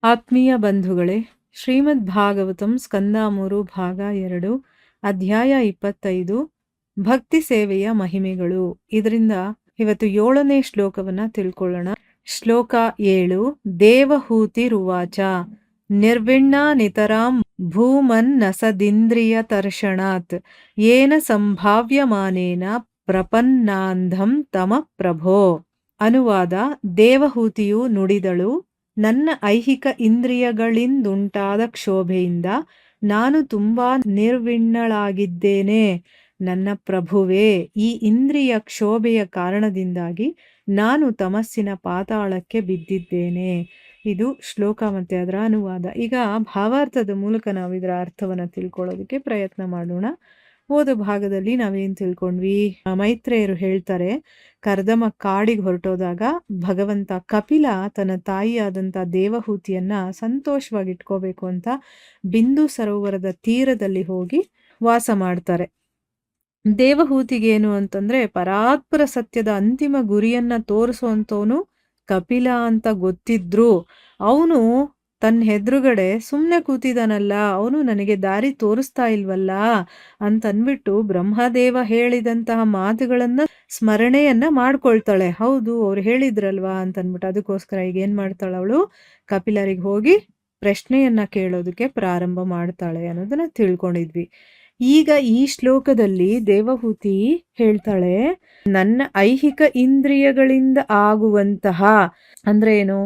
ಆತ್ಮೀಯ ಬಂಧುಗಳೇ, ಶ್ರೀಮದ್ ಭಾಗವತಂ ಸ್ಕಂದ 3 ಭಾಗ 2 ಅಧ್ಯಾಯ 25 ಭಕ್ತಿ ಸೇವೆಯ ಮಹಿಮೆಗಳು. ಇದರಿಂದ ಇವತ್ತು 7ನೇ ಶ್ಲೋಕವನ್ನ ತಿಳ್ಕೊಳ್ಳೋಣ. ಶ್ಲೋಕ 7. ದೇವಹೂತಿರುವಾಚ ನಿರ್ವಿಣ್ಣ ನಿತರಾಂ ಭೂಮನ್ನಸದಿಂದ್ರಿಯ ತರ್ಷಣಾತ್ ಯೇನ ಸಂಭಾವ್ಯಮಾನೇನ ಪ್ರಪನ್ನಾಂಧಂ ತಮ ಪ್ರಭೋ. ಅನುವಾದ: ದೇವಹೂತಿಯು ನುಡಿದಳು, ನನ್ನ ಐಹಿಕ ಇಂದ್ರಿಯಗಳಿಂದುಂಟಾದ ಕ್ಷೋಭೆಯಿಂದ ನಾನು ತುಂಬಾ ನಿರ್ವಿಣ್ಣಳಾಗಿದ್ದೇನೆ. ನನ್ನ ಪ್ರಭುವೇ, ಈ ಇಂದ್ರಿಯ ಕ್ಷೋಭೆಯ ಕಾರಣದಿಂದಾಗಿ ನಾನು ತಮಸ್ಸಿನ ಪಾತಾಳಕ್ಕೆ ಬಿದ್ದಿದ್ದೇನೆ. ಇದು ಶ್ಲೋಕ ಮತ್ತೆ ಅದರ ಅನುವಾದ. ಈಗ ಭಾವಾರ್ಥದ ಮೂಲಕ ನಾವು ಇದರ ಅರ್ಥವನ್ನು ತಿಳ್ಕೊಳ್ಳೋದಕ್ಕೆ ಪ್ರಯತ್ನ ಮಾಡೋಣ. ಹೋದ ಭಾಗದಲ್ಲಿ ನಾವೇನು ತಿಳ್ಕೊಂಡ್ವಿ? ಮೈತ್ರೇಯರು ಹೇಳ್ತಾರೆ, ಕರ್ದಮ ಕಾಡಿಗೆ ಹೊರಟೋದಾಗ ಭಗವಂತ ಕಪಿಲ ತನ್ನ ತಾಯಿಯಾದಂಥ ದೇವಹೂತಿಯನ್ನ ಸಂತೋಷವಾಗಿ ಇಟ್ಕೋಬೇಕು ಅಂತ ಬಿಂದು ಸರೋವರದ ತೀರದಲ್ಲಿ ಹೋಗಿ ವಾಸ ಮಾಡ್ತಾರೆ. ದೇವಹೂತಿಗೇನು ಅಂತಂದ್ರೆ, ಪರಾತ್ಪರ ಸತ್ಯದ ಅಂತಿಮ ಗುರಿಯನ್ನ ತೋರಿಸುವಂತವನು ಕಪಿಲ ಅಂತ ಗೊತ್ತಿದ್ರು ಅವನು ತನ್ನ ಎದುರುಗಡೆ ಸುಮ್ಮನೆ ಕೂತಿದಾನಲ್ಲ, ಅವನು ನನಗೆ ದಾರಿ ತೋರಿಸ್ತಾ ಇಲ್ವಲ್ಲ ಅಂತನ್ಬಿಟ್ಟು ಬ್ರಹ್ಮದೇವ ಹೇಳಿದಂತಹ ಮಾತುಗಳನ್ನ ಸ್ಮರಣೆಯನ್ನ ಮಾಡ್ಕೊಳ್ತಾಳೆ. ಹೌದು, ಅವ್ರು ಹೇಳಿದ್ರಲ್ವಾ ಅಂತನ್ಬಿಟ್ಟು ಅದಕ್ಕೋಸ್ಕರ ಈಗ ಏನ್ ಮಾಡ್ತಾಳೆ, ಅವಳು ಕಪಿಲರಿಗೆ ಹೋಗಿ ಪ್ರಶ್ನೆಯನ್ನ ಕೇಳೋದಕ್ಕೆ ಪ್ರಾರಂಭ ಮಾಡ್ತಾಳೆ ಅನ್ನೋದನ್ನ ತಿಳ್ಕೊಂಡಿದ್ವಿ. ಈಗ ಈ ಶ್ಲೋಕದಲ್ಲಿ ದೇವಹೂತಿ ಹೇಳ್ತಾಳೆ, ನನ್ನ ಐಹಿಕ ಇಂದ್ರಿಯಗಳಿಂದ ಆಗುವಂತಹ ಅಂದ್ರೆ ಏನು,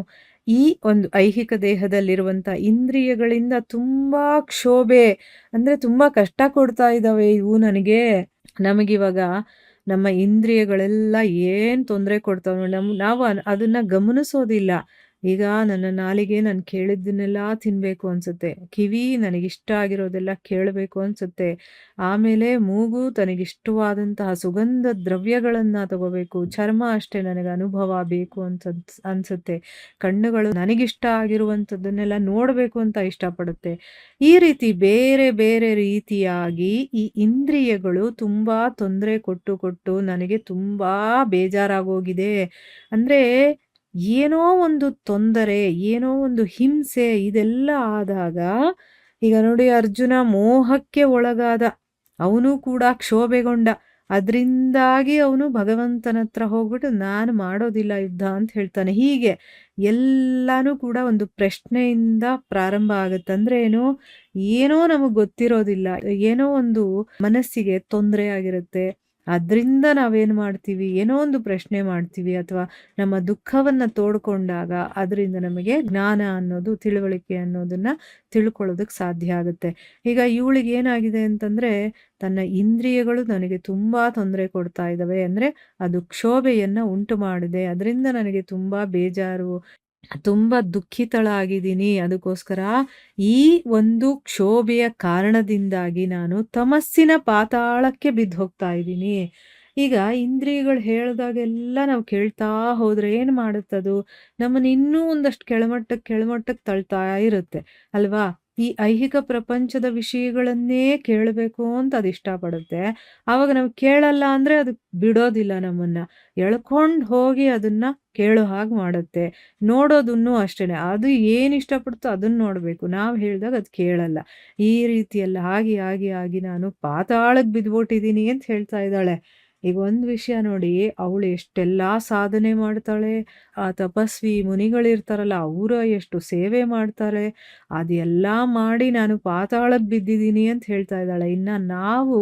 ಈ ಒಂದು ಐಹಿಕ ದೇಹದಲ್ಲಿರುವಂಥ ಇಂದ್ರಿಯಗಳಿಂದ ತುಂಬಾ ಕ್ಷೋಭೆ ಅಂದ್ರೆ ತುಂಬಾ ಕಷ್ಟ ಕೊಡ್ತಾ ಇದ್ದಾವೆ ಇವು ನನಗೆ. ನಮಗಿವಾಗ ನಮ್ಮ ಇಂದ್ರಿಯಗಳೆಲ್ಲ ಏನ್ ತೊಂದರೆ ಕೊಡ್ತಾವೆ, ನಾವು ಅದನ್ನ ಗಮನಿಸೋದಿಲ್ಲ. ಈಗ ನನ್ನ ನಾಲಿಗೆ ನಾನು ಕೇಳಿದ್ದನ್ನೆಲ್ಲ ತಿನ್ಬೇಕು ಅನ್ಸುತ್ತೆ, ಕಿವಿ ನನಗಿಷ್ಟ ಆಗಿರೋದೆಲ್ಲ ಕೇಳಬೇಕು ಅನ್ಸುತ್ತೆ, ಆಮೇಲೆ ಮೂಗು ತನಗಿಷ್ಟವಾದಂತಹ ಸುಗಂಧ ದ್ರವ್ಯಗಳನ್ನ ತಗೋಬೇಕು, ಚರ್ಮ ಅಷ್ಟೇ ನನಗೆ ಅನುಭವ ಬೇಕು ಅಂತ ಅನ್ಸುತ್ತೆ, ಕಣ್ಣುಗಳು ನನಗಿಷ್ಟ ಆಗಿರುವಂಥದ್ದನ್ನೆಲ್ಲ ನೋಡಬೇಕು ಅಂತ ಇಷ್ಟಪಡುತ್ತೆ. ಈ ರೀತಿ ಬೇರೆ ಬೇರೆ ರೀತಿಯಾಗಿ ಈ ಇಂದ್ರಿಯಗಳು ತುಂಬಾ ತೊಂದರೆ ಕೊಟ್ಟು ಕೊಟ್ಟು ನನಗೆ ತುಂಬಾ ಬೇಜಾರಾಗೋಗಿದೆ. ಅಂದ್ರೆ ಏನೋ ಒಂದು ತೊಂದರೆ, ಏನೋ ಒಂದು ಹಿಂಸೆ ಇದೆಲ್ಲ ಆದಾಗ, ಈಗ ನೋಡಿ ಅರ್ಜುನ ಮೋಹಕ್ಕೆ ಒಳಗಾದ, ಅವನು ಕೂಡ ಕ್ಷೋಭೆಗೊಂಡ, ಅದರಿಂದಾಗಿ ಅವನು ಭಗವಂತನ ಹತ್ರ ಹೋಗ್ಬಿಟ್ಟು ನಾನು ಮಾಡೋದಿಲ್ಲ ಯುದ್ಧ ಅಂತ ಹೇಳ್ತಾನೆ. ಹೀಗೆ ಎಲ್ಲಾನು ಕೂಡ ಒಂದು ಪ್ರಶ್ನೆಯಿಂದ ಪ್ರಾರಂಭ ಆಗುತ್ತೆ. ಅಂದ್ರೆ ಏನೋ ನಮಗೆ ಗೊತ್ತಿರೋದಿಲ್ಲ, ಏನೋ ಒಂದು ಮನಸ್ಸಿಗೆ ತೊಂದರೆ ಆಗಿರುತ್ತೆ, ಅದರಿಂದ ನಾವೇನು ಮಾಡ್ತೀವಿ, ಏನೋ ಒಂದು ಪ್ರಶ್ನೆ ಮಾಡ್ತೀವಿ, ಅಥವಾ ನಮ್ಮ ದುಃಖವನ್ನ ತೋಡ್ಕೊಂಡಾಗ ಅದರಿಂದ ನಮಗೆ ಜ್ಞಾನ ಅನ್ನೋದು, ತಿಳುವಳಿಕೆ ಅನ್ನೋದನ್ನ ತಿಳ್ಕೊಳ್ಳೋದಕ್ಕೆ ಸಾಧ್ಯ ಆಗುತ್ತೆ. ಈಗ ಇವಳಿಗೆ ಏನಾಗಿದೆ ಅಂತಂದ್ರೆ, ತನ್ನ ಇಂದ್ರಿಯಗಳು ನನಗೆ ತುಂಬಾ ತೊಂದರೆ ಕೊಡ್ತಾ ಇದ್ದಾವೆ, ಅಂದ್ರೆ ಅದು ಕ್ಷೋಭೆಯನ್ನ ಉಂಟು ಮಾಡಿದೆ, ಅದರಿಂದ ನನಗೆ ತುಂಬಾ ಬೇಜಾರು, ತುಂಬಾ ದುಃಖಿತಳಾಗಿದ್ದೀನಿ. ಅದಕ್ಕೋಸ್ಕರ ಈ ಒಂದು ಕ್ಷೋಭೆಯ ಕಾರಣದಿಂದಾಗಿ ನಾನು ತಮಸ್ಸಿನ ಪಾತಾಳಕ್ಕೆ ಬಿದ್ದು ಹೋಗ್ತಾ ಇದ್ದೀನಿ. ಈಗ ಇಂದ್ರಿಯಗಳು ಹೇಳಿದಾಗೆಲ್ಲ ನಾವು ಕೇಳ್ತಾ ಹೋದ್ರೆ ಏನ್ ಮಾಡುತ್ತದು, ನಮ್ಮನ್ನ ಇನ್ನೂ ಒಂದಷ್ಟು ಕೆಳಮಟ್ಟಕ್ಕೆ ತಳ್ತಾ ಇರುತ್ತೆ ಅಲ್ವಾ. ಈ ಐಹಿಕ ಪ್ರಪಂಚದ ವಿಷಯಗಳನ್ನೇ ಕೇಳಬೇಕು ಅಂತ ಅದು ಇಷ್ಟಪಡುತ್ತೆ. ಆವಾಗ ನಾವು ಕೇಳಲ್ಲ ಅಂದ್ರೆ ಅದು ಬಿಡೋದಿಲ್ಲ, ನಮ್ಮನ್ನ ಎಳ್ಕೊಂಡು ಹೋಗಿ ಅದನ್ನ ಕೇಳೋ ಹಾಗೆ ಮಾಡುತ್ತೆ. ನೋಡೋದನ್ನು ಅಷ್ಟೇನೆ, ಅದು ಏನು ಇಷ್ಟಪಡುತ್ತೋ ಅದನ್ನ ನೋಡಬೇಕು, ನಾವು ಹೇಳಿದಾಗ ಅದು ಕೇಳಲ್ಲ. ಈ ರೀತಿಯೆಲ್ಲ ಆಗಿ ಆಗಿ ಆಗಿ ನಾನು ಪಾತಾಳಕ್ಕೆ ಬಿದ್ಬಿಟ್ಟಿದ್ದೀನಿ ಅಂತ ಹೇಳ್ತಾ ಇದ್ದಾಳೆ. ಈಗ ಒಂದು ವಿಷಯ ನೋಡಿ, ಅವಳು ಎಷ್ಟೆಲ್ಲ ಸಾಧನೆ ಮಾಡ್ತಾಳೆ, ಆ ತಪಸ್ವಿ ಮುನಿಗಳಿರ್ತಾರಲ್ಲ ಅವರು ಎಷ್ಟು ಸೇವೆ ಮಾಡ್ತಾರೆ, ಅದೆಲ್ಲ ಮಾಡಿ ನಾನು ಪಾತಾಳಕ್ಕೆ ಬಿದ್ದಿದ್ದೀನಿ ಅಂತ ಹೇಳ್ತಾ ಇದ್ದಾಳೆ. ಇನ್ನು ನಾವು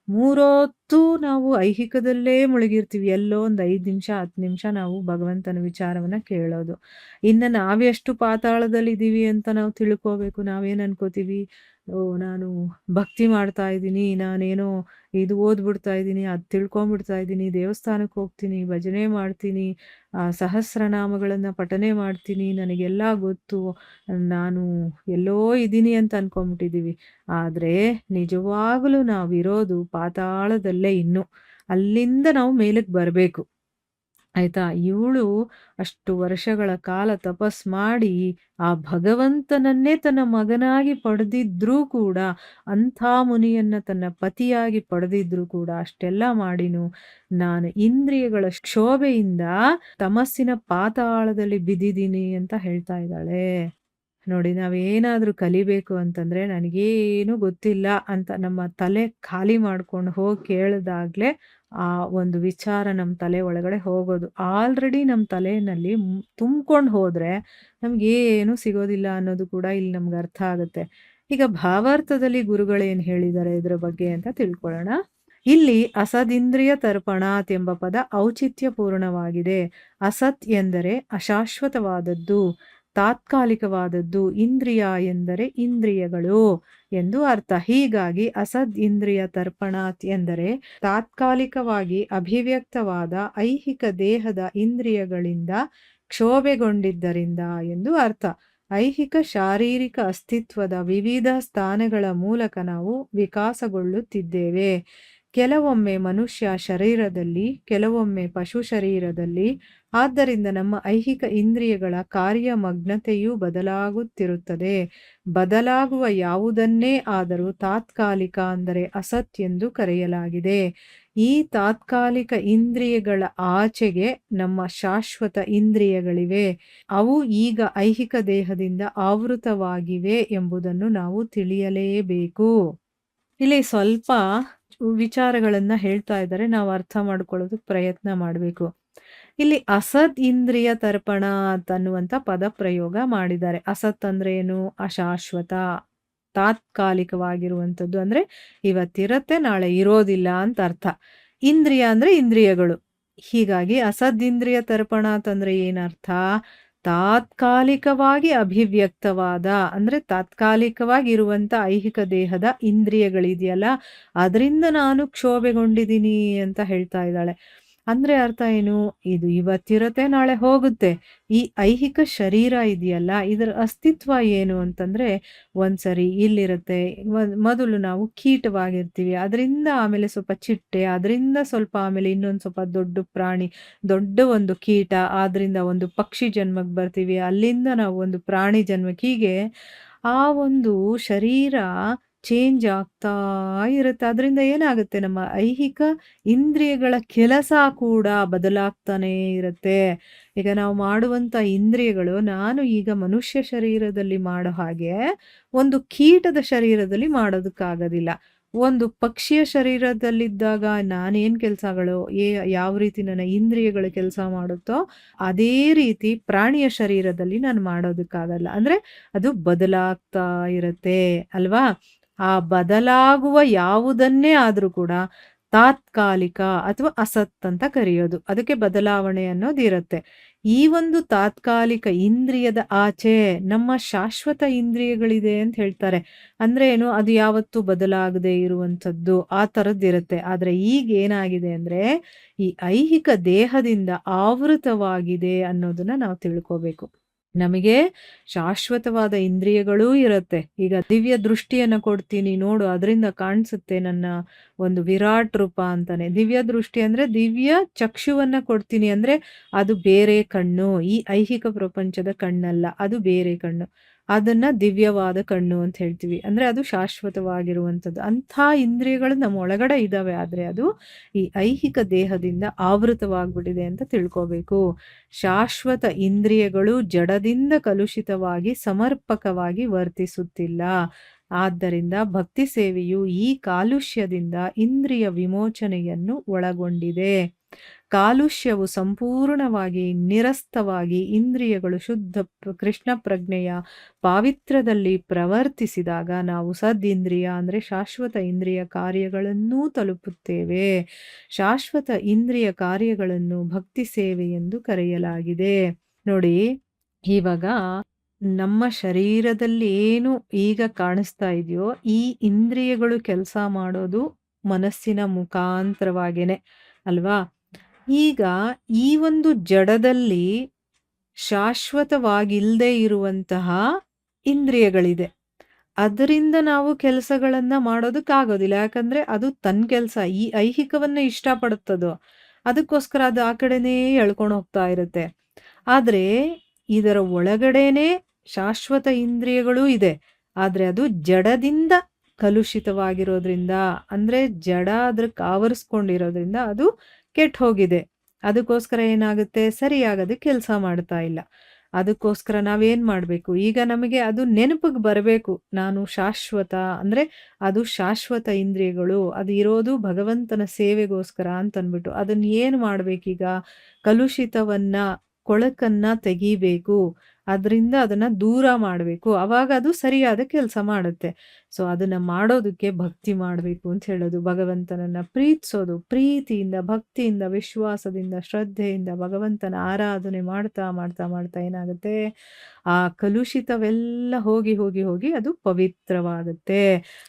3 ಹೊತ್ತು ನಾವು ಐಹಿಕದಲ್ಲೇ ಮುಳುಗಿರ್ತೀವಿ, ಎಲ್ಲೋ ಒಂದು 5 ನಿಮಿಷ 10 ನಿಮಿಷ ನಾವು ಭಗವಂತನ ವಿಚಾರವನ್ನ ಕೇಳೋದು. ಇನ್ನು ನಾವೆಷ್ಟು ಪಾತಾಳದಲ್ಲಿದ್ದೀವಿ ಅಂತ ನಾವು ತಿಳ್ಕೋಬೇಕು. ನಾವೇನು ಅನ್ಕೋತೀವಿ, ಓ ನಾನು ಭಕ್ತಿ ಮಾಡ್ತಾ ಇದ್ದೀನಿ, ನಾನೇನೋ ಇದು ಓದ್ಬಿಡ್ತಾ ಇದ್ದೀನಿ, ಅದು ತಿಳ್ಕೊಂಬಿಡ್ತಾ ಇದ್ದೀನಿ, ದೇವಸ್ಥಾನಕ್ಕೆ ಹೋಗ್ತೀನಿ, ಭಜನೆ ಮಾಡ್ತೀನಿ, ಸಹಸ್ರನಾಮಗಳನ್ನು ಪಠನೆ ಮಾಡ್ತೀನಿ, ನನಗೆಲ್ಲ ಗೊತ್ತು, ನಾನು ಎಲ್ಲೋ ಇದ್ದೀನಿ ಅಂತ ಅನ್ಕೊಂಬಿಟ್ಟಿದ್ದೀವಿ. ಆದರೆ ನಿಜವಾಗಲೂ ನಾವಿರೋದು ಪಾತಾಳದಲ್ಲೇ. ಇನ್ನು ಅಲ್ಲಿಂದ ನಾವು ಮೇಲಕ್ಕೆ ಬರಬೇಕು, ಆಯ್ತಾ. ಇವಳು ಅಷ್ಟು ವರ್ಷಗಳ ಕಾಲ ತಪಸ್ ಮಾಡಿ ಆ ಭಗವಂತನನ್ನೇ ತನ್ನ ಮಗನಾಗಿ ಪಡೆದಿದ್ರೂ ಕೂಡ, ಅಂಥ ಮುನಿಯನ್ನ ತನ್ನ ಪತಿಯಾಗಿ ಪಡೆದಿದ್ರೂ ಕೂಡ, ಅಷ್ಟೆಲ್ಲ ಮಾಡಿನು ನಾನು ಇಂದ್ರಿಯಗಳ ಕ್ಷೋಭೆಯಿಂದ ತಮಸ್ಸಿನ ಪಾತಾಳದಲ್ಲಿ ಬಿದ್ದಿದ್ದೀನಿ ಅಂತ ಹೇಳ್ತಾ ಇದ್ದಾಳೆ. ನೋಡಿ, ನಾವೇನಾದ್ರೂ ಕಲಿಬೇಕು ಅಂತಂದ್ರೆ ನನಗೇನು ಗೊತ್ತಿಲ್ಲ ಅಂತ ನಮ್ಮ ತಲೆ ಖಾಲಿ ಮಾಡ್ಕೊಂಡು ಹೋಗಿ ಕೇಳಿದಾಗ್ಲೇ ಆ ಒಂದು ವಿಚಾರ ನಮ್ಮ ತಲೆ ಒಳಗಡೆ ಹೋಗೋದು. ಆಲ್ರೆಡಿ ನಮ್ಮ ತಲೆಯಲ್ಲಿ ತುಂಬ್ಕೊಂಡು ಹೋದ್ರೆ ನಮ್ಗೇನು ಸಿಗೋದಿಲ್ಲ ಅನ್ನೋದು ಕೂಡ ಇಲ್ಲಿ ನಮ್ಗೆ ಅರ್ಥ ಆಗುತ್ತೆ. ಈಗ ಭಾವಾರ್ಥದಲ್ಲಿ ಗುರುಗಳೇನು ಹೇಳಿದ್ದಾರೆ ಇದರ ಬಗ್ಗೆ ಅಂತ ತಿಳ್ಕೊಳ್ಳೋಣ. ಇಲ್ಲಿ ಅಸದಿಂದ್ರಿಯ ತರ್ಪಣಾತ್ ಎಂಬ ಪದ ಔಚಿತ್ಯಪೂರ್ಣವಾಗಿದೆ. ಅಸತ್ ಎಂದರೆ ಅಶಾಶ್ವತವಾದದ್ದು, ತಾತ್ಕಾಲಿಕವಾದದ್ದು, ಇಂದ್ರಿಯ ಎಂದರೆ ಇಂದ್ರಿಯಗಳು ಎಂದು ಅರ್ಥ. ಹೀಗಾಗಿ ಅಸದ್ ಇಂದ್ರಿಯ ತರ್ಪಣಾತ್ ಎಂದರೆ ತಾತ್ಕಾಲಿಕವಾಗಿ ಅಭಿವ್ಯಕ್ತವಾದ ಐಹಿಕ ದೇಹದ ಇಂದ್ರಿಯಗಳಿಂದ ಕ್ಷೋಭೆಗೊಂಡಿದ್ದರಿಂದ ಎಂದು ಅರ್ಥ. ಐಹಿಕ ಶಾರೀರಿಕ ಅಸ್ತಿತ್ವದ ವಿವಿಧ ಸ್ಥಾನಗಳ ಮೂಲಕ ನಾವು ವಿಕಾಸಗೊಳ್ಳುತ್ತಿದ್ದೇವೆ. ಕೆಲವೊಮ್ಮೆ ಮನುಷ್ಯ ಶರೀರದಲ್ಲಿ, ಕೆಲವೊಮ್ಮೆ ಪಶು ಶರೀರದಲ್ಲಿ. ಆದ್ದರಿಂದ ನಮ್ಮ ಐಹಿಕ ಇಂದ್ರಿಯಗಳ ಕಾರ್ಯಮಗ್ನತೆಯೂ ಬದಲಾಗುತ್ತಿರುತ್ತದೆ. ಬದಲಾಗುವ ಯಾವುದನ್ನೇ ಆದರೂ ತಾತ್ಕಾಲಿಕ ಅಂದರೆ ಅಸತ್ ಎಂದು ಕರೆಯಲಾಗಿದೆ. ಈ ತಾತ್ಕಾಲಿಕ ಇಂದ್ರಿಯಗಳ ಆಚೆಗೆ ನಮ್ಮ ಶಾಶ್ವತ ಇಂದ್ರಿಯಗಳಿವೆ. ಅವು ಈಗ ಐಹಿಕ ದೇಹದಿಂದ ಆವೃತವಾಗಿವೆ ಎಂಬುದನ್ನು ನಾವು ತಿಳಿಯಲೇಬೇಕು. ಇಲ್ಲಿ ಸ್ವಲ್ಪ ವಿಚಾರಗಳನ್ನ ಹೇಳ್ತಾ ಇದ್ದಾರೆ, ನಾವು ಅರ್ಥ ಮಾಡ್ಕೊಳ್ಳೋದಕ್ಕೆ ಪ್ರಯತ್ನ ಮಾಡಬೇಕು. ಇಲ್ಲಿ ಅಸತ್ ಇಂದ್ರಿಯ ತರ್ಪಣ ಅನ್ನುವಂಥ ಪದ ಪ್ರಯೋಗ ಮಾಡಿದ್ದಾರೆ. ಅಸತ್ ಅಂದ್ರೆ ಏನು? ಅಶಾಶ್ವತ, ತಾತ್ಕಾಲಿಕವಾಗಿರುವಂಥದ್ದು, ಅಂದ್ರೆ ಇವತ್ತಿರತ್ತೆ ನಾಳೆ ಇರೋದಿಲ್ಲ ಅಂತ ಅರ್ಥ. ಇಂದ್ರಿಯ ಅಂದ್ರೆ ಇಂದ್ರಿಯಗಳು. ಹೀಗಾಗಿ ಅಸದಿಂದ್ರಿಯ ತರ್ಪಣ ಅಂತಂದ್ರೆ ಏನರ್ಥ? ತಾತ್ಕಾಲಿಕವಾಗಿ ಅಭಿವ್ಯಕ್ತವಾದ, ಅಂದ್ರೆ ತಾತ್ಕಾಲಿಕವಾಗಿ ಇರುವಂತ ಐಹಿಕ ದೇಹದ ಇಂದ್ರಿಯಗಳಿದೆಯಲ್ಲ, ಅದರಿಂದ ನಾನು ಕ್ಷೋಭೆಗೊಂಡಿದ್ದೀನಿ ಅಂತ ಹೇಳ್ತಾ ಇದ್ದಾಳೆ. ಅಂದ್ರೆ ಅರ್ಥ ಏನು? ಇದು ಇವತ್ತಿರತ್ತೆ ನಾಳೆ ಹೋಗುತ್ತೆ. ಈ ಐಹಿಕ ಶರೀರ ಇದೆಯಲ್ಲ, ಇದರ ಅಸ್ತಿತ್ವ ಏನು ಅಂತಂದ್ರೆ ಒಂದ್ಸರಿ ಇಲ್ಲಿರುತ್ತೆ. ಮೊದಲು ನಾವು ಕೀಟವಾಗಿರ್ತೀವಿ, ಅದರಿಂದ ಆಮೇಲೆ ಸ್ವಲ್ಪ ಚಿಟ್ಟೆ, ಅದರಿಂದ ಸ್ವಲ್ಪ ಆಮೇಲೆ ಇನ್ನೊಂದು ಸ್ವಲ್ಪ ದೊಡ್ಡ ಪ್ರಾಣಿ, ದೊಡ್ಡ ಒಂದು ಕೀಟ, ಆದ್ರಿಂದ ಒಂದು ಪಕ್ಷಿ ಜನ್ಮಕ್ಕೆ ಬರ್ತೀವಿ, ಅಲ್ಲಿಂದ ನಾವು ಒಂದು ಪ್ರಾಣಿ ಜನ್ಮಕ್ಕೆ, ಹೀಗೆ ಆ ಒಂದು ಶರೀರ ಚೇಂಜ್ ಆಗ್ತಾ ಇರುತ್ತೆ. ಅದರಿಂದ ಏನಾಗುತ್ತೆ? ನಮ್ಮ ಐಹಿಕ ಇಂದ್ರಿಯಗಳ ಕೆಲಸ ಕೂಡ ಬದಲಾಗ್ತಾನೆ ಇರುತ್ತೆ. ಈಗ ನಾವು ಮಾಡುವಂತ ಇಂದ್ರಿಯಗಳು, ನಾನು ಈಗ ಮನುಷ್ಯ ಶರೀರದಲ್ಲಿ ಮಾಡೋ ಹಾಗೆ ಒಂದು ಕೀಟದ ಶರೀರದಲ್ಲಿ ಮಾಡೋದಕ್ಕಾಗೋದಿಲ್ಲ. ಒಂದು ಪಕ್ಷಿಯ ಶರೀರದಲ್ಲಿದ್ದಾಗ ನಾನೇನ್ ಕೆಲ್ಸಗಳು ಯಾವ ರೀತಿ ನನ್ನ ಇಂದ್ರಿಯಗಳ ಕೆಲಸ ಮಾಡುತ್ತೋ ಅದೇ ರೀತಿ ಪ್ರಾಣಿಯ ಶರೀರದಲ್ಲಿ ನಾನು ಮಾಡೋದಕ್ಕಾಗಲ್ಲ. ಅಂದ್ರೆ ಅದು ಬದಲಾಗ್ತಾ ಇರುತ್ತೆ ಅಲ್ವಾ? ಆ ಬದಲಾಗುವ ಯಾವುದನ್ನೇ ಆದ್ರೂ ಕೂಡ ತಾತ್ಕಾಲಿಕ ಅಥವಾ ಅಸತ್ ಅಂತ ಕರೆಯೋದು. ಅದಕ್ಕೆ ಬದಲಾವಣೆ ಅನ್ನೋದು ಇರುತ್ತೆ. ಈ ಒಂದು ತಾತ್ಕಾಲಿಕ ಇಂದ್ರಿಯದ ಆಚೆ ನಮ್ಮ ಶಾಶ್ವತ ಇಂದ್ರಿಯಗಳಿದೆ ಅಂತ ಹೇಳ್ತಾರೆ. ಅಂದ್ರೆ ಏನು? ಅದು ಯಾವತ್ತೂ ಬದಲಾಗದೆ ಇರುವಂಥದ್ದು, ಆ ಥರದ್ದಿರುತ್ತೆ. ಆದ್ರೆ ಈಗ ಏನಾಗಿದೆ ಅಂದ್ರೆ ಈ ಐಹಿಕ ದೇಹದಿಂದ ಆವೃತವಾಗಿದೆ ಅನ್ನೋದನ್ನ ನಾವು ತಿಳ್ಕೋಬೇಕು. ನಮಗೆ ಶಾಶ್ವತವಾದ ಇಂದ್ರಿಯಗಳೂ ಇರುತ್ತೆ. ಈಗ ದಿವ್ಯ ದೃಷ್ಟಿಯನ್ನ ಕೊಡ್ತೀನಿ ನೋಡು, ಅದರಿಂದ ಕಾಣಿಸುತ್ತೆ ನನ್ನ ಒಂದು ವಿರಾಟ್ ರೂಪ ಅಂತಾನೆ. ದಿವ್ಯ ದೃಷ್ಟಿ ಅಂದ್ರೆ ದಿವ್ಯ ಚಕ್ಷುವನ್ನ ಕೊಡ್ತೀನಿ ಅಂದ್ರೆ ಅದು ಬೇರೆ ಕಣ್ಣು, ಈ ಐಹಿಕ ಪ್ರಪಂಚದ ಕಣ್ಣಲ್ಲ, ಅದು ಬೇರೆ ಕಣ್ಣು. ಅದನ್ನ ದಿವ್ಯವಾದ ಕಣ್ಣು ಅಂತ ಹೇಳ್ತೀವಿ. ಅಂದ್ರೆ ಅದು ಶಾಶ್ವತವಾಗಿರುವಂಥದ್ದು. ಅಂಥ ಇಂದ್ರಿಯಗಳು ನಮ್ಮ ಒಳಗಡೆ ಇದಾವೆ, ಆದ್ರೆ ಅದು ಈ ಐಹಿಕ ದೇಹದಿಂದ ಆವೃತವಾಗ್ಬಿಟ್ಟಿದೆ ಅಂತ ತಿಳ್ಕೋಬೇಕು. ಶಾಶ್ವತ ಇಂದ್ರಿಯಗಳು ಜಡದಿಂದ ಕಲುಷಿತವಾಗಿ ಸಮರ್ಪಕವಾಗಿ ವರ್ತಿಸುತ್ತಿಲ್ಲ. ಆದ್ದರಿಂದ ಭಕ್ತಿ ಸೇವೆಯು ಈ ಕಾಲುಷ್ಯದಿಂದ ಇಂದ್ರಿಯ ವಿಮೋಚನೆಯನ್ನು ಒಳಗೊಂಡಿದೆ. ಕಾಲುಷ್ಯವು ಸಂಪೂರ್ಣವಾಗಿ ನಿರಸ್ತವಾಗಿ ಇಂದ್ರಿಯಗಳು ಶುದ್ಧ ಕೃಷ್ಣ ಪ್ರಜ್ಞೆಯ ಪಾವಿತ್ರ್ಯದಲ್ಲಿ ಪ್ರವರ್ತಿಸಿದಾಗ ನಾವು ಸದ್ಇಂದ್ರಿಯ ಅಂದ್ರೆ ಶಾಶ್ವತ ಇಂದ್ರಿಯ ಕಾರ್ಯಗಳನ್ನೂ ತಲುಪುತ್ತೇವೆ. ಶಾಶ್ವತ ಇಂದ್ರಿಯ ಕಾರ್ಯಗಳನ್ನು ಭಕ್ತಿ ಸೇವೆ ಎಂದು ಕರೆಯಲಾಗಿದೆ. ನೋಡಿ, ಇವಾಗ ನಮ್ಮ ಶರೀರದಲ್ಲಿ ಏನು ಈಗ ಕಾಣಿಸ್ತಾ ಇದೆಯೋ ಈ ಇಂದ್ರಿಯಗಳು ಕೆಲಸ ಮಾಡೋದು ಮನಸ್ಸಿನ ಮುಖಾಂತರವಾಗೇನೆ ಅಲ್ವಾ? ಈಗ ಈ ಒಂದು ಜಡದಲ್ಲಿ ಶಾಶ್ವತವಾಗಿಲ್ಲದೆ ಇರುವಂತಹ ಇಂದ್ರಿಯಗಳಿದೆ. ಅದರಿಂದ ನಾವು ಕೆಲಸಗಳನ್ನ ಮಾಡೋದಕ್ಕಾಗೋದಿಲ್ಲ. ಯಾಕಂದ್ರೆ ಅದು ತನ್ನ ಕೆಲಸ ಈ ಐಹಿಕವನ್ನ ಇಷ್ಟಪಡುತ್ತದೋ, ಅದಕ್ಕೋಸ್ಕರ ಅದು ಆ ಕಡೆನೇ ಎಳ್ಕೊಂಡು ಹೋಗ್ತಾ ಇರುತ್ತೆ. ಆದ್ರೆ ಇದರ ಒಳಗಡೆನೆ ಶಾಶ್ವತ ಇಂದ್ರಿಯಗಳೂ ಇದೆ. ಆದ್ರೆ ಅದು ಜಡದಿಂದ ಕಲುಷಿತವಾಗಿರೋದ್ರಿಂದ, ಅಂದ್ರೆ ಜಡ ಅದಕ್ಕೆ ಆವರಿಸ್ಕೊಂಡಿರೋದ್ರಿಂದ ಅದು ಕೆಟ್ಟ ಹೋಗಿದೆ. ಅದಕ್ಕೋಸ್ಕರ ಏನಾಗುತ್ತೆ? ಸರಿಯಾಗದು ಕೆಲಸ ಮಾಡ್ತಾ ಇಲ್ಲ. ಅದಕ್ಕೋಸ್ಕರ ನಾವೇನ್ ಮಾಡ್ಬೇಕು, ಈಗ ನಮಗೆ ಅದು ನೆನಪಿಗೆ ಬರಬೇಕು. ನಾನು ಶಾಶ್ವತ ಅಂದ್ರೆ ಅದು ಶಾಶ್ವತ ಇಂದ್ರಿಯಗಳು. ಅದು ಇರೋದು ಭಗವಂತನ ಸೇವೆಗೋಸ್ಕರ ಅಂತನ್ಬಿಟ್ಟು. ಅದನ್ನ ಏನ್ ಮಾಡ್ಬೇಕೀಗ? ಕಲುಷಿತವನ್ನ, ಕೊಳಕನ್ನ ತೆಗೀಬೇಕು. ಅದ್ರಿಂದ ಅದನ್ನ ದೂರ ಮಾಡ್ಬೇಕು. ಅವಾಗ ಅದು ಸರಿಯಾದ ಕೆಲಸ ಮಾಡುತ್ತೆ. ಸೊ ಅದನ್ನ ಮಾಡೋದಕ್ಕೆ ಭಕ್ತಿ ಮಾಡ್ಬೇಕು ಅಂತ ಹೇಳೋದು. ಭಗವಂತನನ್ನ ಪ್ರೀತಿಸೋದು. ಪ್ರೀತಿಯಿಂದ, ಭಕ್ತಿಯಿಂದ, ವಿಶ್ವಾಸದಿಂದ, ಶ್ರದ್ಧೆಯಿಂದ ಭಗವಂತನ ಆರಾಧನೆ ಮಾಡ್ತಾ, ಮಾಡ್ತಾ, ಮಾಡ್ತಾ ಏನಾಗುತ್ತೆ? ಆ ಕಲುಷಿತವೆಲ್ಲ ಹೋಗಿ, ಹೋಗಿ, ಹೋಗಿ ಅದು ಪವಿತ್ರವಾಗುತ್ತೆ.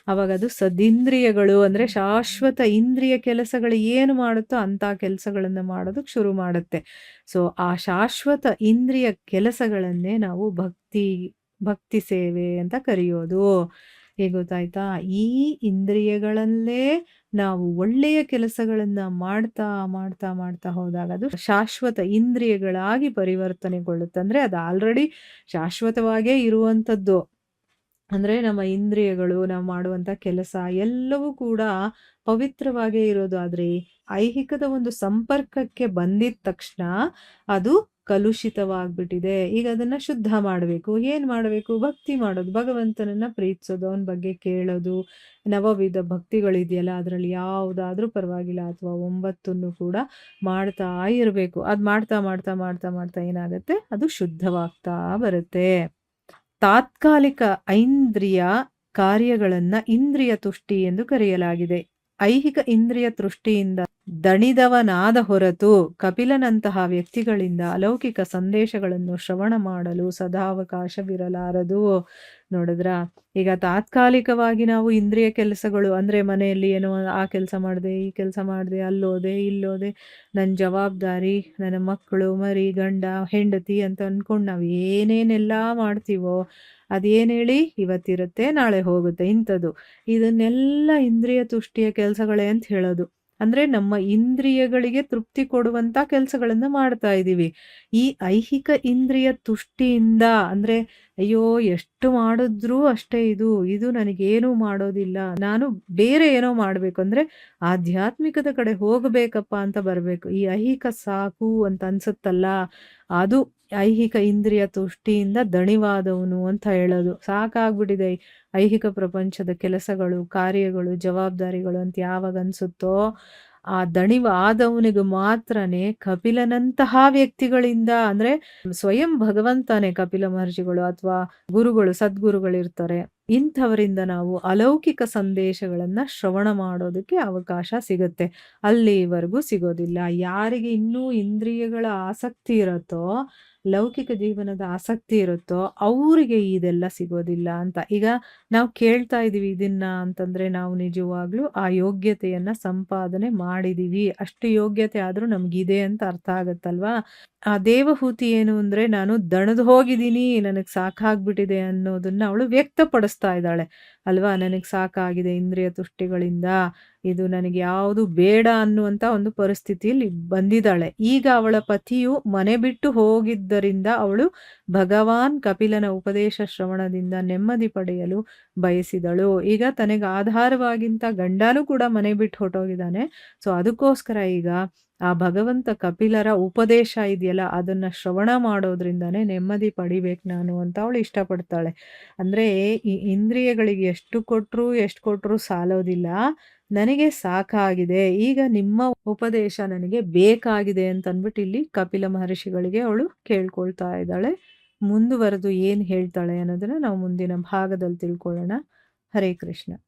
ಅವಾಗ ಅದು ಸದಿಂದ್ರಿಯಗಳು ಅಂದ್ರೆ ಶಾಶ್ವತ ಇಂದ್ರಿಯ ಕೆಲಸಗಳು ಏನು ಮಾಡುತ್ತೋ ಅಂಥ ಕೆಲಸಗಳನ್ನ ಮಾಡೋದಕ್ಕೆ ಶುರು ಮಾಡುತ್ತೆ. ಸೊ ಆ ಶಾಶ್ವತ ಇಂದ್ರಿಯ ಕೆಲಸಗಳನ್ನೇ ನಾವು ಭಕ್ತಿ ಸೇವೆ ಅಂತ ಕರೆಯೋದು. ಹೇಗೆ ಗೊತ್ತಾಯ್ತಾ? ಈ ಇಂದ್ರಿಯಗಳಲ್ಲೇ ನಾವು ಒಳ್ಳೆಯ ಕೆಲಸಗಳನ್ನ ಮಾಡ್ತಾ, ಮಾಡ್ತಾ, ಮಾಡ್ತಾ ಹೋದಾಗ ಅದು ಶಾಶ್ವತ ಇಂದ್ರಿಯಗಳಾಗಿ ಪರಿವರ್ತನೆಗೊಳ್ಳುತ್ತೆ. ಅಂದ್ರೆ ಅದು ಆಲ್ರೆಡಿ ಶಾಶ್ವತವಾಗೇ ಇರುವಂಥದ್ದು. ಅಂದ್ರೆ ನಮ್ಮ ಇಂದ್ರಿಯಗಳು, ನಾವು ಮಾಡುವಂಥ ಕೆಲಸ ಎಲ್ಲವೂ ಕೂಡ ಪವಿತ್ರವಾಗೇ ಇರೋದು. ಆದ್ರೆ ಐಹಿಕದ ಒಂದು ಸಂಪರ್ಕಕ್ಕೆ ಬಂದಿದ ತಕ್ಷಣ ಅದು ಕಲುಷಿತವಾಗ್ಬಿಟ್ಟಿದೆ. ಈಗ ಅದನ್ನ ಶುದ್ಧ ಮಾಡಬೇಕು. ಏನ್ ಮಾಡಬೇಕು? ಭಕ್ತಿ ಮಾಡೋದು, ಭಗವಂತನನ್ನ ಪ್ರೀತಿಸೋದು, ಅವನ ಬಗ್ಗೆ ಕೇಳೋದು. ನವವಿಧ ಭಕ್ತಿಗಳಿದೆಯಲ್ಲ, ಅದರಲ್ಲಿ ಯಾವುದಾದ್ರೂ ಪರವಾಗಿಲ್ಲ, ಅಥವಾ 9 ಕೂಡ ಮಾಡ್ತಾ ಇರಬೇಕು. ಅದು ಮಾಡ್ತಾ, ಮಾಡ್ತಾ, ಮಾಡ್ತಾ, ಮಾಡ್ತಾ ಏನಾಗುತ್ತೆ? ಅದು ಶುದ್ಧವಾಗ್ತಾ ಬರುತ್ತೆ. ತಾತ್ಕಾಲಿಕ ಐಂದ್ರಿಯ ಕಾರ್ಯಗಳನ್ನ ಇಂದ್ರಿಯ ತುಷ್ಟಿ ಎಂದು ಕರೆಯಲಾಗಿದೆ. ಐಹಿಕ ಇಂದ್ರಿಯ ತೃಷ್ಟಿಯಿಂದ ದಣಿದವನಾದ ಹೊರತು ಕಪಿಲನಂತಹ ವ್ಯಕ್ತಿಗಳಿಂದ ಅಲೌಕಿಕ ಸಂದೇಶಗಳನ್ನು ಶ್ರವಣ ಮಾಡಲು ಸದಾವಕಾಶವಿರಲಾರದು. ನೋಡಿದ್ರ? ಈಗ ತಾತ್ಕಾಲಿಕವಾಗಿ ನಾವು ಇಂದ್ರಿಯ ಕೆಲಸಗಳು ಅಂದ್ರೆ ಮನೆಯಲ್ಲಿ ಏನೋ ಆ ಕೆಲಸ ಮಾಡಿದೆ, ಈ ಕೆಲಸ ಮಾಡಿದೆ, ಅಲ್ಲೋದೆ, ಇಲ್ಲೋದೆ, ನನ್ನ ಜವಾಬ್ದಾರಿ, ನನ್ನ ಮಕ್ಕಳು, ಮರಿ, ಗಂಡ, ಹೆಂಡತಿ ಅಂತ ಅನ್ಕೊಂಡು ನಾವು ಏನೇನೆಲ್ಲ ಮಾಡ್ತೀವೋ ಅದೇನು ಹೇಳಿ? ಇವತ್ತಿರುತ್ತೆ, ನಾಳೆ ಹೋಗುತ್ತೆ, ಇಂಥದ್ದು. ಇದನ್ನೆಲ್ಲ ಇಂದ್ರಿಯ ತುಷ್ಟಿಯ ಕೆಲಸಗಳೇ ಅಂತ ಹೇಳೋದು. ಅಂದ್ರೆ ನಮ್ಮ ಇಂದ್ರಿಯಗಳಿಗೆ ತೃಪ್ತಿ ಕೊಡುವಂತ ಕೆಲಸಗಳನ್ನ ಮಾಡ್ತಾ ಇದ್ದೀವಿ. ಈ ಐಹಿಕ ಇಂದ್ರಿಯ ತುಷ್ಟಿಯಿಂದ ಅಂದ್ರೆ ಅಯ್ಯೋ ಎಷ್ಟು ಮಾಡಿದ್ರೂ ಅಷ್ಟೇ, ಇದು ನನಗೇನೂ ಮಾಡೋದಿಲ್ಲ, ನಾನು ಬೇರೆ ಏನೋ ಮಾಡ್ಬೇಕು ಅಂದ್ರೆ ಆಧ್ಯಾತ್ಮಿಕದ ಕಡೆ ಹೋಗಬೇಕಪ್ಪ ಅಂತ ಬರ್ಬೇಕು. ಈ ಐಹಿಕ ಸಾಕು ಅಂತ ಅನ್ಸುತ್ತಲ್ಲ, ಅದು ಐಹಿಕ ಇಂದ್ರಿಯ ತುಷ್ಟಿಯಿಂದ ದಣಿವಾದವನು ಅಂತ ಹೇಳೋದು. ಸಾಕಾಗ್ಬಿಟ್ಟಿದೆ ಐಹಿಕ ಪ್ರಪಂಚದ ಕೆಲಸಗಳು, ಕಾರ್ಯಗಳು, ಜವಾಬ್ದಾರಿಗಳು ಅಂತ ಯಾವಾಗ ಅನ್ಸುತ್ತೋ ಆ ದಣಿವಾದವನಿಗೆ ಮಾತ್ರನೇ ಕಪಿಲನಂತಹ ವ್ಯಕ್ತಿಗಳಿಂದ, ಅಂದ್ರೆ ಸ್ವಯಂ ಭಗವಂತನೇ ಕಪಿಲ ಮಹರ್ಷಿಗಳು ಅಥವಾ ಗುರುಗಳು, ಸದ್ಗುರುಗಳಿರ್ತಾರೆ, ಇಂಥವರಿಂದ ನಾವು ಅಲೌಕಿಕ ಸಂದೇಶಗಳನ್ನ ಶ್ರವಣ ಮಾಡೋದಕ್ಕೆ ಅವಕಾಶ ಸಿಗುತ್ತೆ. ಅಲ್ಲಿವರೆಗೂ ಸಿಗೋದಿಲ್ಲ. ಯಾರಿಗೆ ಇನ್ನೂ ಇಂದ್ರಿಯಗಳ ಆಸಕ್ತಿ ಇರುತ್ತೋ, ಲೌಕಿಕ ಜೀವನದ ಆಸಕ್ತಿ ಇರುತ್ತೋ ಅವರಿಗೆ ಇದೆಲ್ಲ ಸಿಗೋದಿಲ್ಲ ಅಂತ. ಈಗ ನಾವು ಕೇಳ್ತಾ ಇದೀವಿ ಇದನ್ನ ಅಂತಂದ್ರೆ ನಾವು ನಿಜವಾಗ್ಲೂ ಆ ಯೋಗ್ಯತೆಯನ್ನ ಸಂಪಾದನೆ ಮಾಡಿದೀವಿ. ಅಷ್ಟು ಯೋಗ್ಯತೆ ಆದ್ರೂ ನಮ್ಗಿದೆ ಅಂತ ಅರ್ಥ ಆಗತ್ತಲ್ವಾ? ಆ ದೇವಹೂತಿ ಏನು ಅಂದ್ರೆ ನಾನು ದಣದು ಹೋಗಿದ್ದೀನಿ, ನನಗ್ ಸಾಕಾಗ್ಬಿಟ್ಟಿದೆ ಅನ್ನೋದನ್ನ ಅವಳು ವ್ಯಕ್ತಪಡಿಸ್ತಾ ಇದ್ದಾಳೆ ಅಲ್ವಾ? ನನಗ್ ಸಾಕಾಗಿದೆ ಇಂದ್ರಿಯ ತುಷ್ಟಿಗಳಿಂದ, ಇದು ನನಗೆ ಯಾವುದು ಬೇಡ ಅನ್ನುವಂತ ಒಂದು ಪರಿಸ್ಥಿತಿಯಲ್ಲಿ ಬಂದಿದ್ದಾಳೆ. ಈಗ ಅವಳ ಪತಿಯು ಮನೆ ಬಿಟ್ಟು ಹೋಗಿದ್ದರಿಂದ ಅವಳು ಭಗವಾನ್ ಕಪಿಲನ ಉಪದೇಶ ಶ್ರವಣದಿಂದ ನೆಮ್ಮದಿ ಪಡೆಯಲು ಬಯಸಿದಳು. ಈಗ ತನಗೆ ಆಧಾರವಾಗಿಂತ ಗಂಡನೂ ಕೂಡ ಮನೆ ಬಿಟ್ಟು ಹೊರಟೋಗಿದ್ದಾನೆ. ಸೊ ಅದಕ್ಕೋಸ್ಕರ ಈಗ ಆ ಭಗವಂತ ಕಪಿಲರ ಉಪದೇಶ ಇದೆಯಲ್ಲ ಅದನ್ನ ಶ್ರವಣ ಮಾಡೋದ್ರಿಂದಾನೇ ನೆಮ್ಮದಿ ಪಡಿಬೇಕು ನಾನು ಅಂತ ಅವಳು ಇಷ್ಟಪಡ್ತಾಳೆ. ಅಂದ್ರೆ ಈ ಇಂದ್ರಿಯಗಳಿಗೆ ಎಷ್ಟು ಕೊಟ್ರು ಸಾಲೋದಿಲ್ಲ, ನನಗೆ ಸಾಕಾಗಿದೆ, ಈಗ ನಿಮ್ಮ ಉಪದೇಶ ನನಗೆ ಬೇಕಾಗಿದೆ ಅಂತ ಅಂದ್ಬಿಟ್ಟು ಇಲ್ಲಿ ಕಪಿಲ ಮಹರ್ಷಿಗಳಿಗೆ ಅವಳು ಕೇಳ್ಕೊಳ್ತಾ ಇದ್ದಾಳೆ. ಮುಂದುವರೆದು ಏನ್ ಹೇಳ್ತಾಳೆ ಅನ್ನೋದನ್ನ ನಾವು ಮುಂದಿನ ಭಾಗದಲ್ಲಿ ತಿಳ್ಕೊಳ್ಳೋಣ. ಹರೇ ಕೃಷ್ಣ.